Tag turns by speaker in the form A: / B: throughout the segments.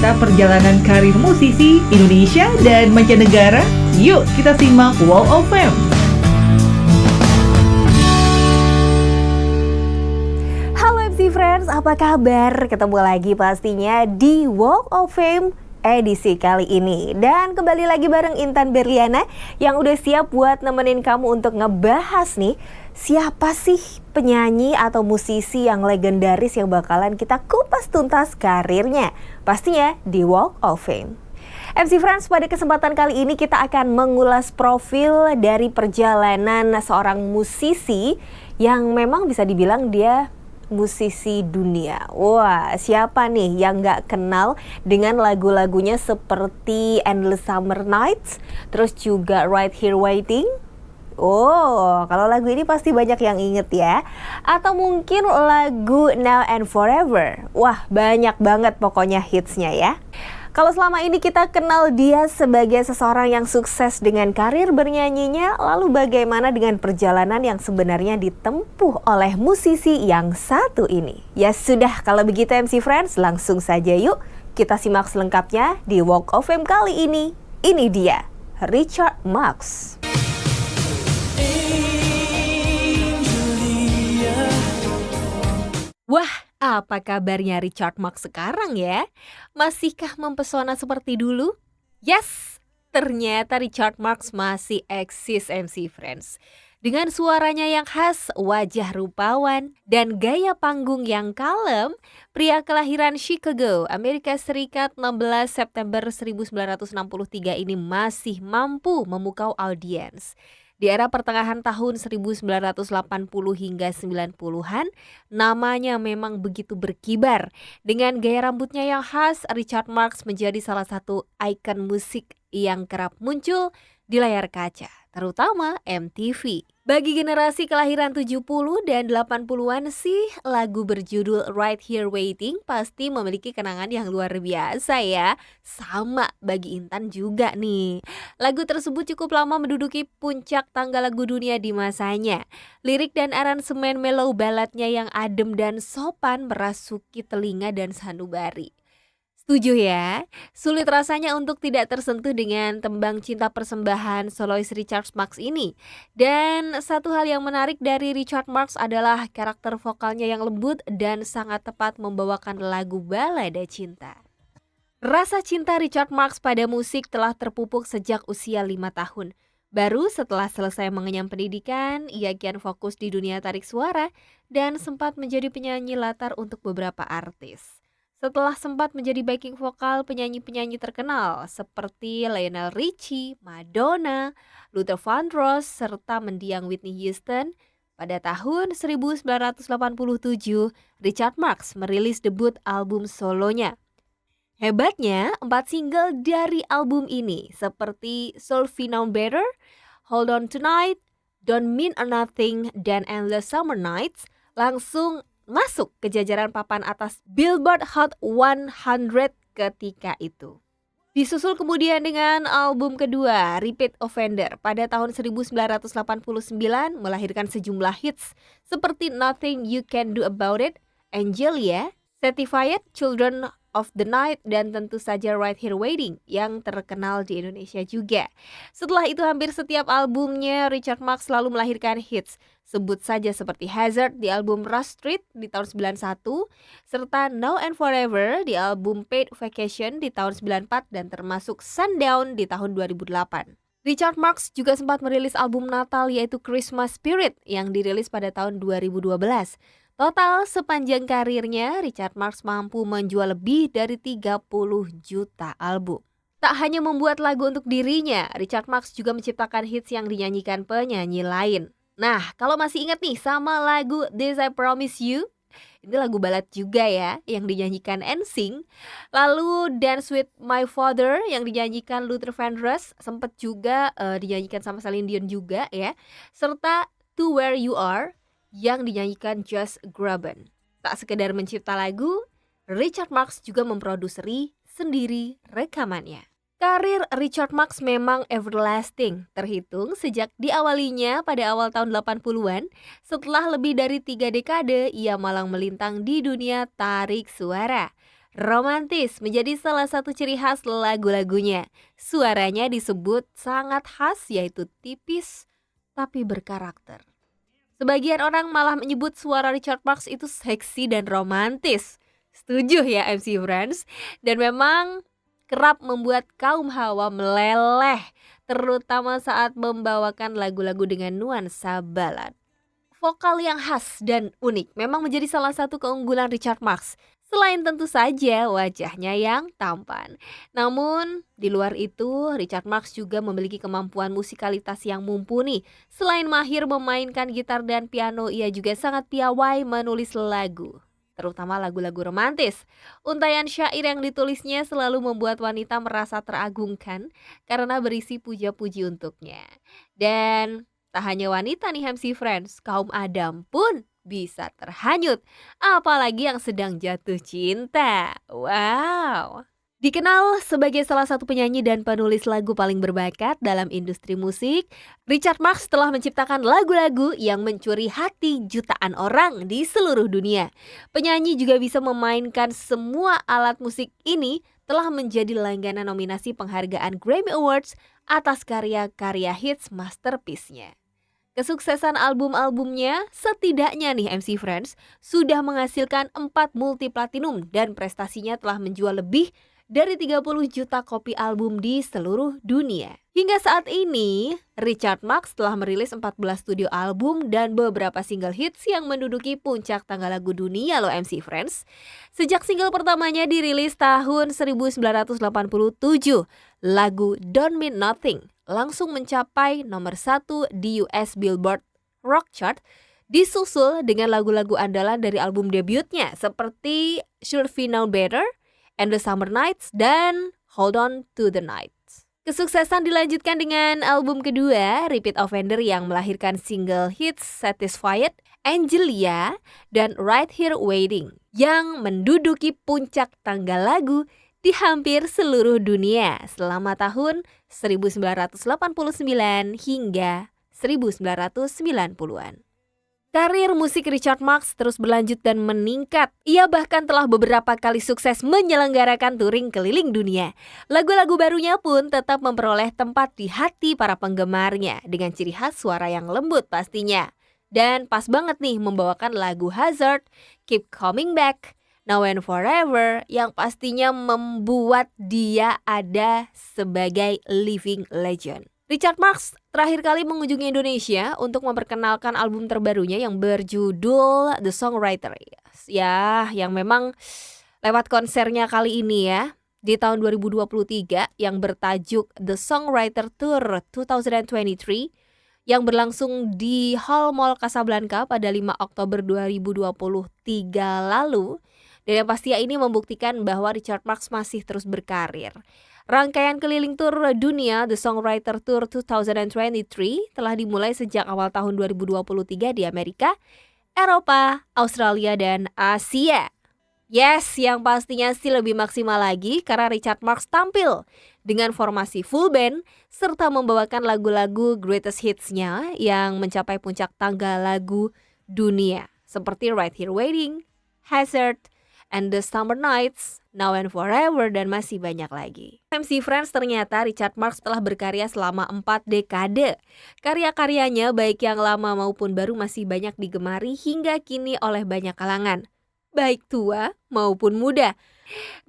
A: cerita perjalanan karir musisi Indonesia dan mancanegara? Yuk kita simak Walk of Fame.
B: Halo MC Friends, apa kabar? Ketemu lagi pastinya di Walk of Fame edisi kali ini. Dan kembali lagi bareng Intan Berliana yang udah siap buat nemenin kamu untuk ngebahas nih, siapa sih penyanyi atau musisi yang legendaris yang bakalan kita kupas tuntas karirnya. Pastinya di Walk of Fame. MC Friends, pada kesempatan kali ini kita akan mengulas profil dari perjalanan seorang musisi yang memang bisa dibilang dia musisi dunia. Wah, siapa nih yang gak kenal dengan lagu-lagunya seperti Endless Summer Nights, terus juga Right Here Waiting. Oh, kalau lagu ini pasti banyak yang inget ya. Atau mungkin lagu Now and Forever. Wah, banyak banget pokoknya hitsnya ya. Kalau selama ini kita kenal dia sebagai seseorang yang sukses dengan karir bernyanyinya, lalu bagaimana dengan perjalanan yang sebenarnya ditempuh oleh musisi yang satu ini? Ya sudah, kalau begitu MC Friends, langsung saja yuk kita simak selengkapnya di Walk of Fame kali ini. Ini dia, Richard Marx. Wah, apa kabarnya Richard Marx sekarang ya? Masihkah mempesona seperti dulu? Yes, ternyata Richard Marx masih eksis MC Friends. Dengan suaranya yang khas, wajah rupawan, dan gaya panggung yang kalem, pria kelahiran Chicago, Amerika Serikat 16 September 1963 ini masih mampu memukau audiens. Di era pertengahan tahun 1980 hingga 90-an, namanya memang begitu berkibar. Dengan gaya rambutnya yang khas, Richard Marx menjadi salah satu ikon musik yang kerap muncul di layar kaca, terutama MTV. Bagi generasi kelahiran 70 dan 80-an sih, lagu berjudul Right Here Waiting pasti memiliki kenangan yang luar biasa ya. Sama bagi Intan juga nih. Lagu tersebut cukup lama menduduki puncak tangga lagu dunia di masanya. Lirik dan aransemen mellow baladnya yang adem dan sopan merasuki telinga dan sanubari. Setuju ya? Sulit rasanya untuk tidak tersentuh dengan tembang cinta persembahan solois Richard Marx ini. Dan satu hal yang menarik dari Richard Marx adalah karakter vokalnya yang lembut dan sangat tepat membawakan lagu balada cinta. Rasa cinta Richard Marx pada musik telah terpupuk sejak usia 5 tahun. Baru setelah selesai mengenyam pendidikan, ia kian fokus di dunia tarik suara dan sempat menjadi penyanyi latar untuk beberapa artis. Setelah sempat menjadi backing vokal penyanyi-penyanyi terkenal seperti Lionel Richie, Madonna, Luther Vandross, serta mendiang Whitney Houston, pada tahun 1987 Richard Marx merilis debut album solonya. Hebatnya, 4 single dari album ini seperti Solve Now Better, Hold On Tonight, Don't Mean Nothing, dan Endless Summer Nights langsung masuk ke jajaran papan atas Billboard Hot 100 ketika itu. Disusul kemudian dengan album kedua, Repeat Offender, pada tahun 1989 melahirkan sejumlah hits seperti Nothing You Can Do About It, Angelia, Certified, Children of the Night, dan tentu saja Right Here Waiting yang terkenal di Indonesia juga. Setelah itu hampir setiap albumnya Richard Marx selalu melahirkan hits. Sebut saja seperti Hazard di album Rush Street di tahun 91, serta Now and Forever di album Paid Vacation di tahun 94, dan termasuk Sundown di tahun 2008. Richard Marx juga sempat merilis album Natal yaitu Christmas Spirit yang dirilis pada tahun 2012. Total sepanjang karirnya, Richard Marx mampu menjual lebih dari 30 juta album. Tak hanya membuat lagu untuk dirinya, Richard Marx juga menciptakan hits yang dinyanyikan penyanyi lain. Nah, kalau masih ingat nih sama lagu This I Promise You, ini lagu balad juga ya, yang dinyanyikan NSYNC. Lalu Dance With My Father yang dinyanyikan Luther Vandross, sempat juga dinyanyikan sama Celine Dion juga ya. Serta To Where You Are yang dinyanyikan Josh Groban. Tak sekedar mencipta lagu, Richard Marx juga memproduseri sendiri rekamannya. Karir Richard Marx memang everlasting, terhitung sejak diawalinya pada awal tahun 80-an. Setelah lebih dari 3 dekade, ia malang melintang di dunia tarik suara. Romantis menjadi salah satu ciri khas lagu-lagunya. Suaranya disebut sangat khas yaitu tipis tapi berkarakter. Sebagian orang malah menyebut suara Richard Marx itu seksi dan romantis. Setuju ya MC Friends? Dan memang kerap membuat kaum hawa meleleh, terutama saat membawakan lagu-lagu dengan nuansa ballad. Vokal yang khas dan unik memang menjadi salah satu keunggulan Richard Marx. Selain tentu saja wajahnya yang tampan. Namun di luar itu Richard Marx juga memiliki kemampuan musikalitas yang mumpuni. Selain mahir memainkan gitar dan piano, ia juga sangat piawai menulis lagu, terutama lagu-lagu romantis. Untaian syair yang ditulisnya selalu membuat wanita merasa teragungkan karena berisi puja-puji untuknya. Dan tak hanya wanita nih MC Friends, kaum Adam pun bisa terhanyut, apalagi yang sedang jatuh cinta. Wow. Dikenal sebagai salah satu penyanyi dan penulis lagu paling berbakat dalam industri musik, Richard Marx telah menciptakan lagu-lagu yang mencuri hati jutaan orang di seluruh dunia. Penyanyi juga bisa memainkan semua alat musik ini telah menjadi langganan nominasi penghargaan Grammy Awards atas karya-karya hits masterpiece-nya. Kesuksesan album-albumnya setidaknya nih MC Friends sudah menghasilkan 4 multi platinum dan prestasinya telah menjual lebih dari 30 juta kopi album di seluruh dunia. Hingga saat ini, Richard Marx telah merilis 14 studio album dan beberapa single hits yang menduduki puncak tangga lagu dunia loh MC Friends. Sejak single pertamanya dirilis tahun 1987, lagu Don't Mean Nothing langsung mencapai nomor 1 di US Billboard Rock Chart, disusul dengan lagu-lagu andalan dari album debutnya seperti Should We Know Better, And the Summer Nights, dan Hold On To The Night. Kesuksesan dilanjutkan dengan album kedua, Repeat Offender, yang melahirkan single hits Satisfied, Angelia, dan Right Here Waiting, yang menduduki puncak tangga lagu di hampir seluruh dunia selama tahun 1989 hingga 1990-an. Karir musik Richard Marx terus berlanjut dan meningkat. Ia bahkan telah beberapa kali sukses menyelenggarakan touring keliling dunia. Lagu-lagu barunya pun tetap memperoleh tempat di hati para penggemarnya dengan ciri khas suara yang lembut pastinya. Dan pas banget nih membawakan lagu Hazard, Keep Coming Back, Now and Forever, yang pastinya membuat dia ada sebagai living legend. Richard Marx terakhir kali mengunjungi Indonesia untuk memperkenalkan album terbarunya yang berjudul The Songwriter. Ya, yang memang lewat konsernya kali ini ya, di tahun 2023 yang bertajuk The Songwriter Tour 2023 yang berlangsung di Hall Mall Casablanca pada 5 Oktober 2023 lalu. Dan yang pasti ini membuktikan bahwa Richard Marx masih terus berkarir. Rangkaian keliling tur dunia The Songwriter Tour 2023 telah dimulai sejak awal tahun 2023 di Amerika, Eropa, Australia, dan Asia. Yes, yang pastinya sih lebih maksimal lagi karena Richard Marx tampil dengan formasi full band serta membawakan lagu-lagu greatest hits-nya yang mencapai puncak tangga lagu dunia seperti Right Here Waiting, Hazard, And the Summer Nights, Now and Forever, dan masih banyak lagi. MC Friends, ternyata Richard Marx telah berkarya selama 4 dekade. Karya-karyanya baik yang lama maupun baru masih banyak digemari hingga kini oleh banyak kalangan, baik tua maupun muda.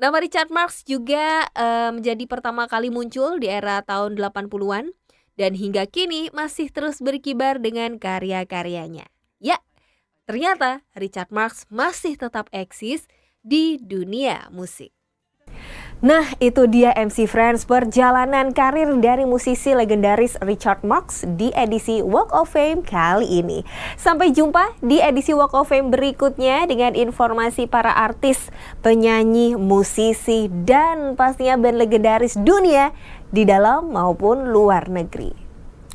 B: Nama Richard Marx juga menjadi pertama kali muncul di era tahun 80-an dan hingga kini masih terus berkibar dengan karya-karyanya. Ya, ternyata Richard Marx masih tetap eksis di dunia musik. Nah, itu dia MC Friends, perjalanan karir dari musisi legendaris Richard Marx di edisi Walk of Fame kali ini. Sampai jumpa di edisi Walk of Fame berikutnya dengan informasi para artis, penyanyi, musisi, dan pastinya band legendaris dunia di dalam maupun luar negeri.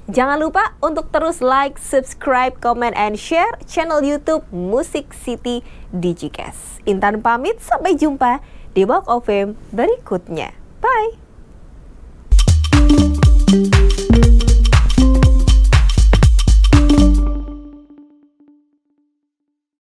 B: Jangan lupa untuk terus like, subscribe, comment, and share channel YouTube Music City Digicast. Intan pamit, sampai jumpa di Walk of Fame berikutnya. Bye!